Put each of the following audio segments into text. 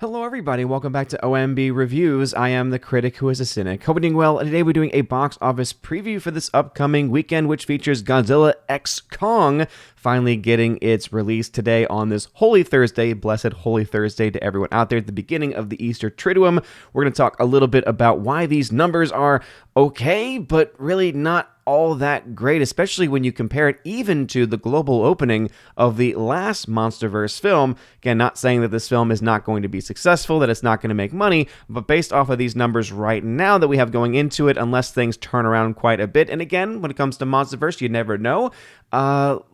Hello everybody, welcome back to OMB Reviews. I am the critic who is a cynic. Hope you're doing well. Today we're doing a box office preview for this upcoming weekend, which features Godzilla x Kong finally getting its release today on this Holy Thursday. Blessed Holy Thursday to everyone out there at the beginning of the Easter Triduum. We're going to talk a little bit about why these numbers are okay, but really not all that great, especially when you compare it even to the global opening of the last MonsterVerse film. Again, not saying that this film is not going to be successful, that it's not going to make money, but based off of these numbers right now that we have going into it, unless things turn around quite a bit, and again, when it comes to MonsterVerse, you never know,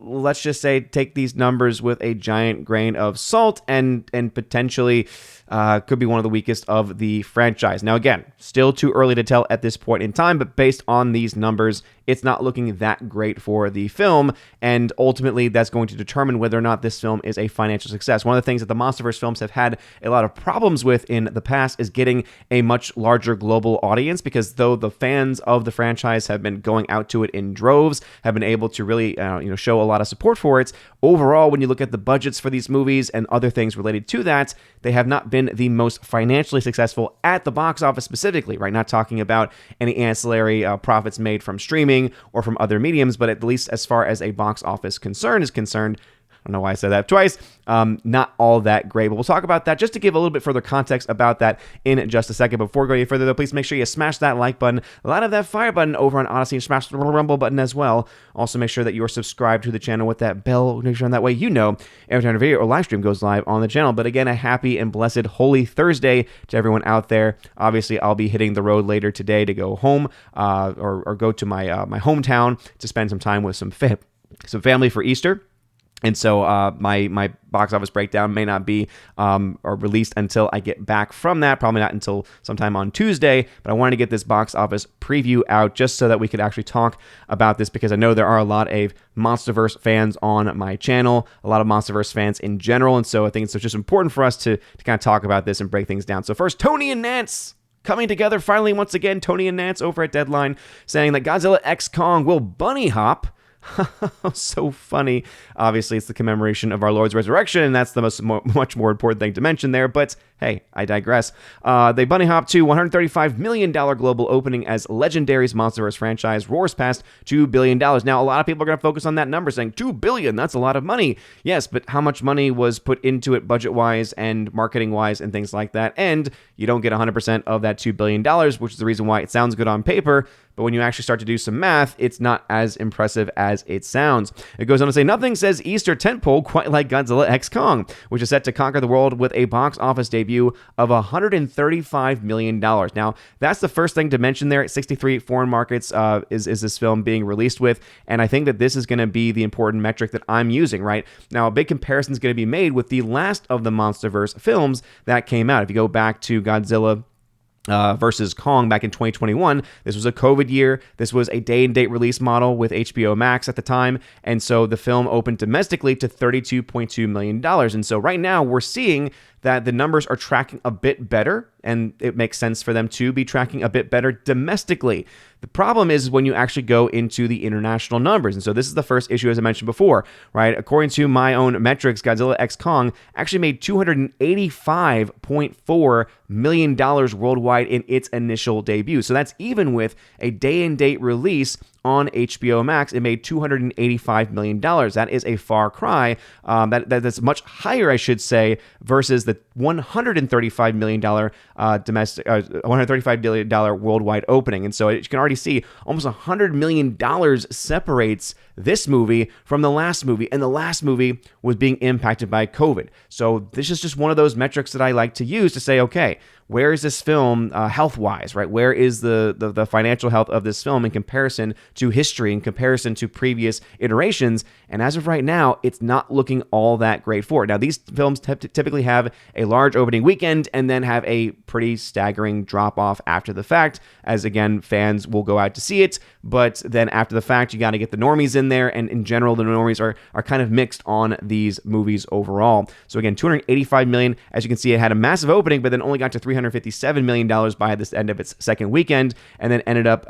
let's just say take these numbers with a giant grain of salt and potentially could be one of the weakest of the franchise. Now again, still too early to tell at this point in time, but based on these numbers, it's not looking that great for the film, and ultimately that's going to determine whether or not this film is a financial success. One of the things that the MonsterVerse films have had a lot of problems with in the past is getting a much larger global audience, because though the fans of the franchise have been going out to it in droves, have been able to really show a lot of support for it, overall, when you look at the budgets for these movies and other things related to that, they have not been the most financially successful at the box office specifically, right? Not talking about any ancillary profits made from streaming or from other mediums, but at least as far as a box office concern is concerned, I don't know why I said that twice, not all that great, but we'll talk about that just to give a little bit further context about that in just a second. Before we go any further, though, please make sure you smash that like button, a lot of that fire button over on Odyssey, and smash the rumble button as well. Also, make sure that you're subscribed to the channel with that bell notification. That way you know every time a video or live stream goes live on the channel. But again, a happy and blessed Holy Thursday to everyone out there. Obviously, I'll be hitting the road later today to go home or go to my my hometown to spend some time with some family for Easter. And so my box office breakdown may not be or released until I get back from that, probably not until sometime on Tuesday, but I wanted to get this box office preview out just so that we could actually talk about this, because I know there are a lot of MonsterVerse fans on my channel, a lot of MonsterVerse fans in general, and so I think it's just important for us to kind of talk about this and break things down. So first, Tony and Nance coming together finally once again, Tony and Nance over at Deadline, saying that Godzilla x Kong will bunny hop. So funny. Obviously, it's the commemoration of our Lord's resurrection, and that's the much more important thing to mention there, but hey, I digress. They bunny hop to $135 million global opening as Legendary's MonsterVerse franchise roars past $2 billion. Now, a lot of people are going to focus on that number, saying $2 billion, that's a lot of money. Yes, but how much money was put into it budget-wise and marketing-wise and things like that? And you don't get 100% of that $2 billion, which is the reason why it sounds good on paper, but when you actually start to do some math, it's not as impressive as it sounds. It goes on to say, nothing says Easter tentpole quite like Godzilla x Kong, which is set to conquer the world with a box office debut of $135 million. Now, that's the first thing to mention there. 63 foreign markets is this film being released with, and I think that this is going to be the important metric that I'm using, right? Now, a big comparison is going to be made with the last of the MonsterVerse films that came out. If you go back to Godzilla versus Kong back in 2021. This was a COVID year. This was a day-and-date release model with HBO Max at the time, and so the film opened domestically to $32.2 million. And so right now we're seeing that the numbers are tracking a bit better, and it makes sense for them to be tracking a bit better domestically. The problem is when you actually go into the international numbers. And so this is the first issue, as I mentioned before, right? According to my own metrics, Godzilla x Kong actually made $285.4 million worldwide in its initial debut. So that's even with a day-and-date release on HBO Max, it made $285 million. That is a far cry. That's much higher, I should say, versus the $135 million domestic, $135 million worldwide opening. And so you can already see almost $100 million separates this movie from the last movie, and the last movie was being impacted by COVID. So this is just one of those metrics that I like to use to say, okay, where is this film health-wise, right? Where is the financial health of this film in comparison to history, in comparison to previous iterations? And as of right now, it's not looking all that great for it. Now, these films typically have a large opening weekend and then have a pretty staggering drop-off after the fact, as again, fans will go out to see it, but then after the fact, you got to get the normies in there, and in general, the normies are kind of mixed on these movies overall. So again, $285 million, as you can see, it had a massive opening, but then only got to $300 $357 million by this end of its second weekend, and then ended up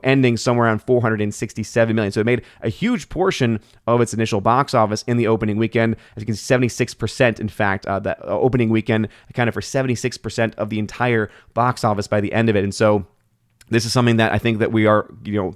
ending somewhere around $467 million. So it made a huge portion of its initial box office in the opening weekend. As you can see, 76%, in fact, that opening weekend accounted for 76% of the entire box office by the end of it. And so this is something that I think that we are,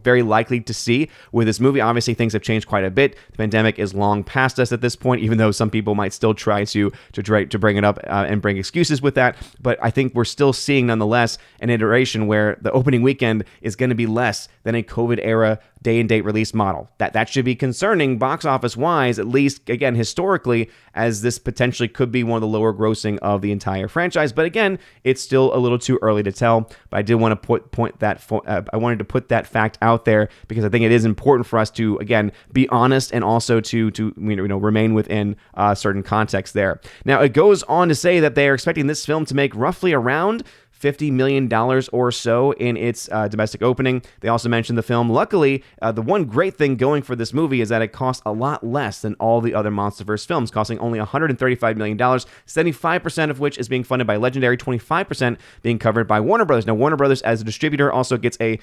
very likely to see with this movie. Obviously, things have changed quite a bit. The pandemic is long past us at this point, even though some people might still try to bring it up and bring excuses with that. But I think we're still seeing, nonetheless, an iteration where the opening weekend is going to be less than a COVID-era day-and-date release model. That should be concerning box office-wise, at least, again, historically, as this potentially could be one of the lower grossing of the entire franchise. But again, it's still a little too early to tell. But I did want to I wanted to put that fact out there because I think it is important for us to, again, be honest and also to remain within certain context there. Now, it goes on to say that they are expecting this film to make roughly around $50 million or so in its domestic opening. They also mentioned the film. Luckily, the one great thing going for this movie is that it costs a lot less than all the other MonsterVerse films, costing only $135 million, 75% of which is being funded by Legendary, 25% being covered by Warner Brothers. Now, Warner Brothers, as a distributor, also gets a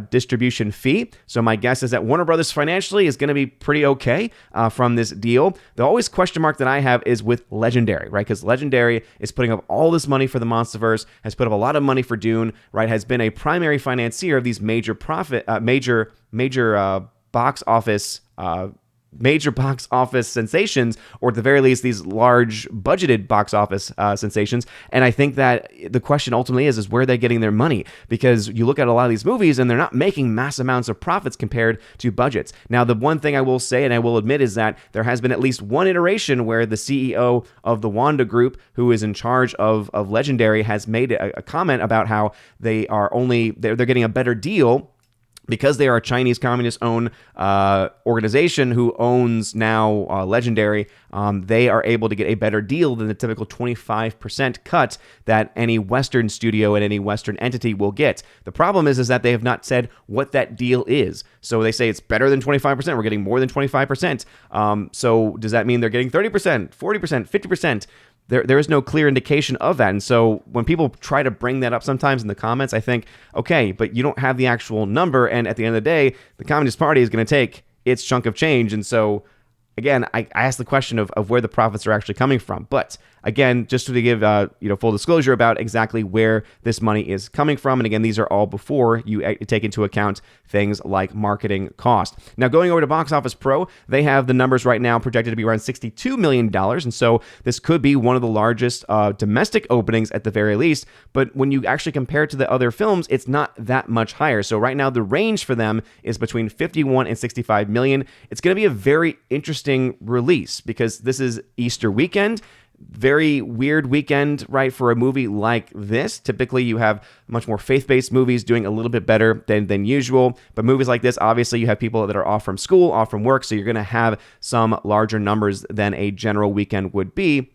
distribution fee. So my guess is that Warner Brothers financially is going to be pretty okay from this deal. The always question mark that I have is with Legendary, right? Because Legendary is putting up all this money for the MonsterVerse, has put up a lot of money for Dune, right? Has been a primary financier of these major box office sensations, or at the very least, these large budgeted box office sensations. And I think that the question ultimately is where are they getting their money? Because you look at a lot of these movies and they're not making mass amounts of profits compared to budgets. Now, the one thing I will say, and I will admit, is that there has been at least one iteration where the CEO of the Wanda Group, who is in charge of Legendary, has made a comment about how they're getting a better deal because they are a Chinese communist-owned organization who owns now Legendary. They are able to get a better deal than the typical 25% cut that any Western studio and any Western entity will get. The problem is that they have not said what that deal is. So they say it's better than 25%. We're getting more than 25%. So does that mean they're getting 30%, 40%, 50%? There is no clear indication of that. And so when people try to bring that up sometimes in the comments, I think, okay, but you don't have the actual number. And at the end of the day, the Communist Party is going to take its chunk of change. And so, again, I ask the question of where the profits are actually coming from. But again, just to give full disclosure about exactly where this money is coming from. And again, these are all before you take into account things like marketing cost. Now, going over to Box Office Pro, they have the numbers right now projected to be around $62 million. And so this could be one of the largest domestic openings at the very least. But when you actually compare it to the other films, it's not that much higher. So right now, the range for them is between 51 and 65 million. It's going to be a very interesting release because this is Easter weekend. Very weird weekend, right, for a movie like this. Typically, you have much more faith-based movies doing a little bit better than usual. But movies like this, obviously, you have people that are off from school, off from work, so you're going to have some larger numbers than a general weekend would be.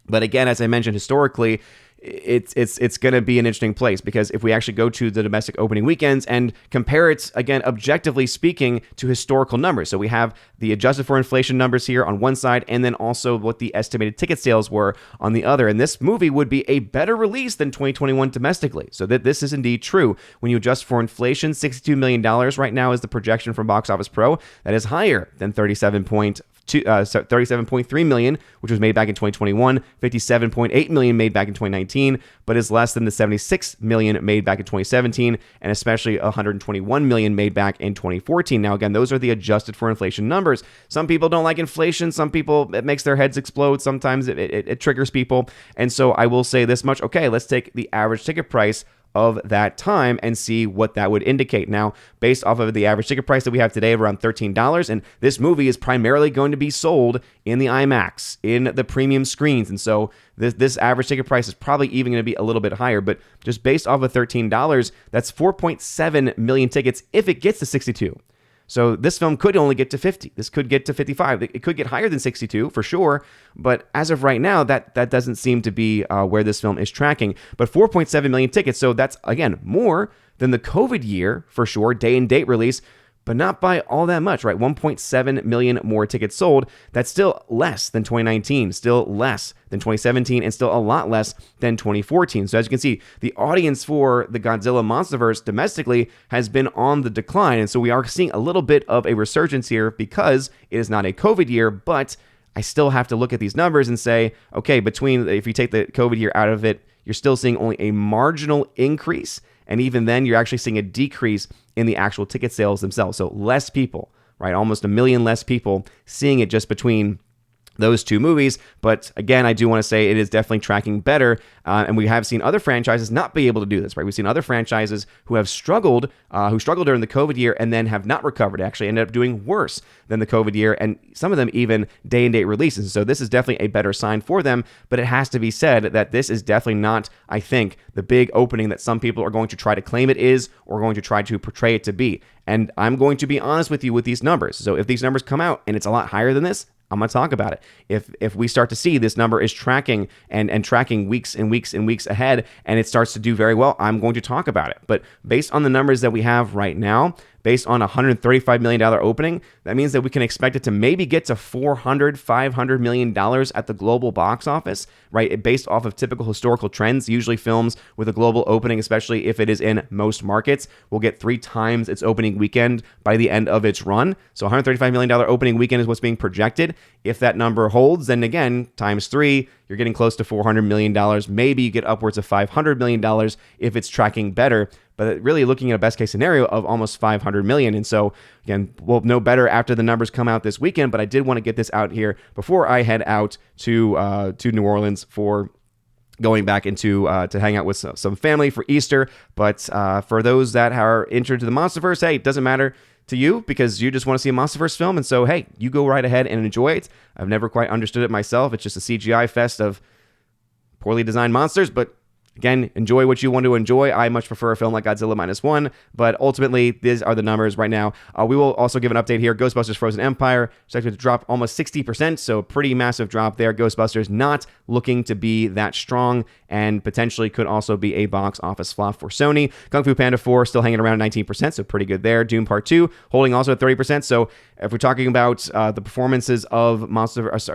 But again, as I mentioned, historically, it's going to be an interesting place because if we actually go to the domestic opening weekends and compare it, again, objectively speaking, to historical numbers. So we have the adjusted for inflation numbers here on one side and then also what the estimated ticket sales were on the other. And this movie would be a better release than 2021 domestically. So that this is indeed true. When you adjust for inflation, $62 million right now is the projection from Box Office Pro. That is higher than 37.3 million, which was made back in 2021, 57.8 million made back in 2019, but is less than the 76 million made back in 2017, and especially 121 million made back in 2014. Now, again, those are the adjusted for inflation numbers. Some people don't like inflation. Some people, it makes their heads explode. Sometimes it triggers people. And so I will say this much. Okay, let's take the average ticket price of that time and see what that would indicate. Now, based off of the average ticket price that we have today of around $13, and this movie is primarily going to be sold in the IMAX, in the premium screens, and so this average ticket price is probably even going to be a little bit higher, but just based off of $13, that's 4.7 million tickets if it gets to 62. So this film could only get to 50. This could get to 55. It could get higher than 62 for sure. But as of right now, that doesn't seem to be where this film is tracking. But 4.7 million tickets. So that's, again, more than the COVID year for sure, day and date release. but not by all that much, right? 1.7 million more tickets sold. That's still less than 2019, still less than 2017, and still a lot less than 2014. So as you can see, the audience for the Godzilla Monsterverse domestically has been on the decline. And so we are seeing a little bit of a resurgence here because it is not a COVID year, but I still have to look at these numbers and say, okay, if you take the COVID year out of it, you're still seeing only a marginal increase. And even then, you're actually seeing a decrease in the actual ticket sales themselves. So less people, right? Almost a million less people seeing it just between those two movies. But again, I do want to say it is definitely tracking better. And we have seen other franchises not be able to do this, right? We've seen other franchises who have struggled, during the COVID year and then have not recovered, actually ended up doing worse than the COVID year. And some of them even day and date releases. So this is definitely a better sign for them. But it has to be said that this is definitely not, I think, the big opening that some people are going to try to claim it is or going to try to portray it to be. And I'm going to be honest with you with these numbers. So if these numbers come out and it's a lot higher than this, I'm going to talk about it. If we start to see this number is tracking and tracking weeks and weeks and weeks ahead, and it starts to do very well, I'm going to talk about it. But based on the numbers that we have right now, based on a $135 million opening, that means that we can expect it to maybe get to $400-500 million at the global box office, right? Based off of typical historical trends. Usually films with a global opening, especially if it is in most markets, will get 3 times its opening weekend by the end of its run. So $135 million opening weekend is what's being projected. If that number holds, then again, times 3, you're getting close to $400 million. Maybe you get upwards of $500 million if it's tracking better. But really looking at a best case scenario of almost $500 million. And so, again, we'll know better after the numbers come out this weekend. But I did want to get this out here before I head out to New Orleans for going back into to hang out with some family for Easter. But for those that are into the Monsterverse, hey, it doesn't matter to you because you just want to see a Monsterverse film. And so, hey, you go right ahead and enjoy it. I've never quite understood it myself. It's just a CGI fest of poorly designed monsters, but again, enjoy what you want to enjoy. I much prefer a film like Godzilla -1, but ultimately, these are the numbers right now. We will also give an update here. Ghostbusters Frozen Empire expected to drop almost 60%, so pretty massive drop there. Ghostbusters not looking to be that strong and potentially could also be a box office flop for Sony. Kung Fu Panda 4 still hanging around 19%, so pretty good there. Doom Part 2 holding also at 30%, so if we're talking about the performances of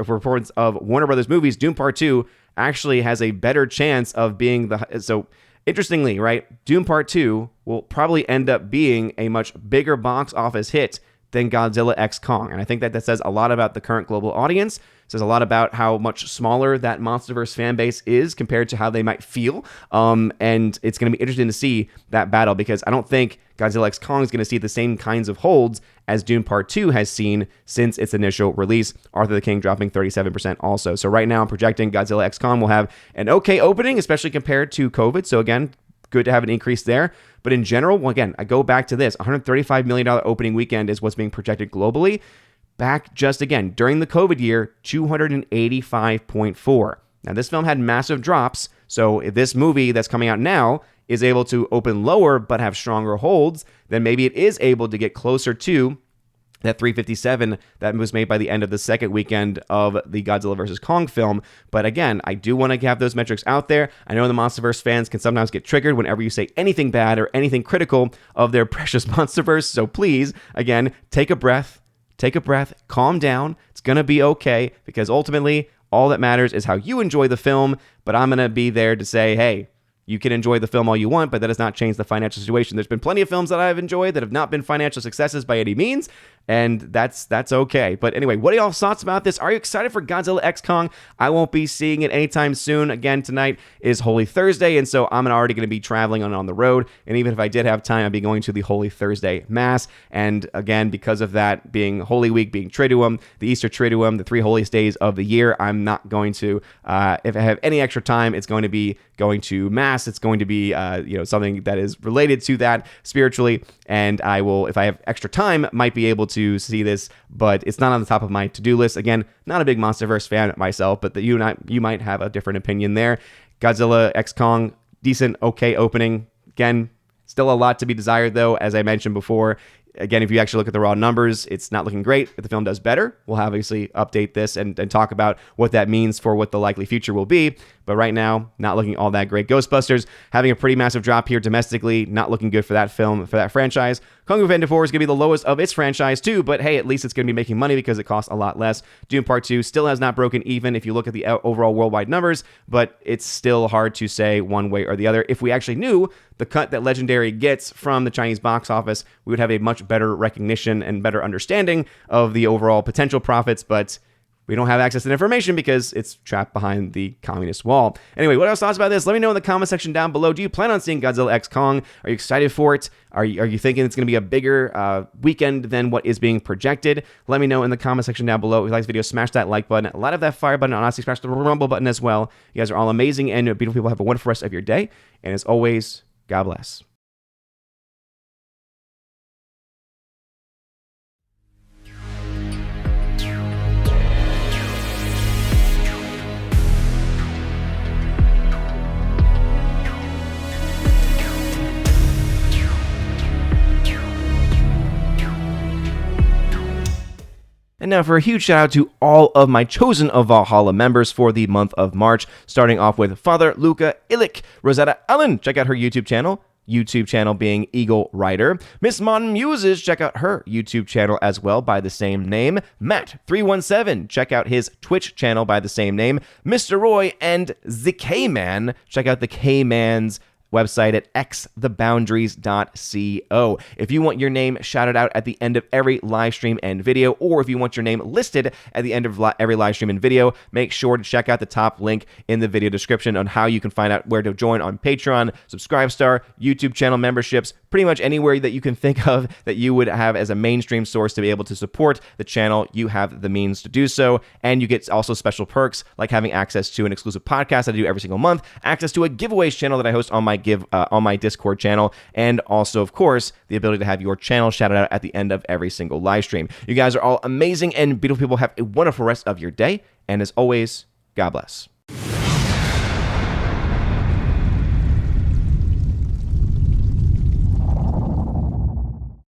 performance of Warner Brothers movies, Doom Part 2 actually has a better chance of being so interestingly, right? Doom Part 2 will probably end up being a much bigger box office hit than Godzilla X Kong. And I think that says a lot about the current global audience. It says a lot about how much smaller that Monsterverse fan base is compared to how they might feel. And it's going to be interesting to see that battle because I don't think Godzilla X Kong is going to see the same kinds of holds as Doom Part 2 has seen since its initial release. Arthur the King dropping 37% also. So right now I'm projecting Godzilla X Kong will have an okay opening, especially compared to COVID. So again, good to have an increase there. But in general, well, again, I go back to this. $135 million opening weekend is what's being projected globally. Back just again, during the COVID year, 285.4. Now, this film had massive drops. So if this movie that's coming out now is able to open lower but have stronger holds, then maybe it is able to get closer to that 357 that was made by the end of the second weekend of the Godzilla vs. Kong film. But again, I do want to have those metrics out there. I know the Monsterverse fans can sometimes get triggered whenever you say anything bad or anything critical of their precious Monsterverse. So please, again, take a breath, calm down. It's going to be okay because ultimately all that matters is how you enjoy the film. But I'm going to be there to say, hey, you can enjoy the film all you want, but that does not change the financial situation. There's been plenty of films that I've enjoyed that have not been financial successes by any means, and that's okay. But anyway, what are y'all's thoughts about this? Are you excited for Godzilla X Kong? I won't be seeing it anytime soon. Again, tonight is Holy Thursday, and so I'm already going to be traveling on the road, and even if I did have time, I'd be going to the Holy Thursday Mass, and again, because of that being Holy Week, being Triduum, the Easter Triduum, the 3 holiest days of the year, I'm not going to, if I have any extra time, it's going to be going to Mass. It's going to be, something that is related to that spiritually. And I will, if I have extra time, might be able to see this, but it's not on the top of my to-do list. Again, not a big Monsterverse fan myself, but you might have a different opinion there. Godzilla X Kong, decent, okay opening. Again, still a lot to be desired though, as I mentioned before. Again, if you actually look at the raw numbers, it's not looking great. If the film does better, we'll obviously update this and talk about what that means for what the likely future will be. But right now, not looking all that great. Ghostbusters having a pretty massive drop here domestically, not looking good for that film, for that franchise. Kung Fu Panda 4 is going to be the lowest of its franchise too, but hey, at least it's going to be making money because it costs a lot less. Dune Part 2 still has not broken even if you look at the overall worldwide numbers, but it's still hard to say one way or the other. If we actually knew the cut that Legendary gets from the Chinese box office, we would have a much better recognition and better understanding of the overall potential profits, but we don't have access to the information because it's trapped behind the communist wall. Anyway, what else thoughts about this? Let me know in the comment section down below. Do you plan on seeing Godzilla X Kong? Are you excited for it? Are you thinking it's going to be a bigger weekend than what is being projected? Let me know in the comment section down below. If you like this video, smash that like button, a lot of that fire button, and honestly, smash the rumble button as well. You guys are all amazing and beautiful people. Have a wonderful rest of your day. And as always, God bless. And now for a huge shout out to all of my Chosen of Valhalla members for the month of March, starting off with Father Luca Illich, Rosetta Allen, check out her YouTube channel being Eagle Rider. Miss Mon Muses, check out her YouTube channel as well by the same name. Matt317, check out his Twitch channel by the same name. Mr. Roy and the K-Man, check out the K-Man's website at xtheboundaries.co. If you want your name shouted out at the end of every live stream and video, or if you want your name listed at the end of every live stream and video, make sure to check out the top link in the video description on how you can find out where to join on Patreon, Subscribestar, YouTube channel memberships, pretty much anywhere that you can think of that you would have as a mainstream source to be able to support the channel. You have the means to do so, and you get also special perks like having access to an exclusive podcast that I do every single month, access to a giveaways channel that I host on my Discord channel, and also, of course, the ability to have your channel shouted out at the end of every single live stream. You guys are all amazing and beautiful people. Have a wonderful rest of your day, and as always, God bless.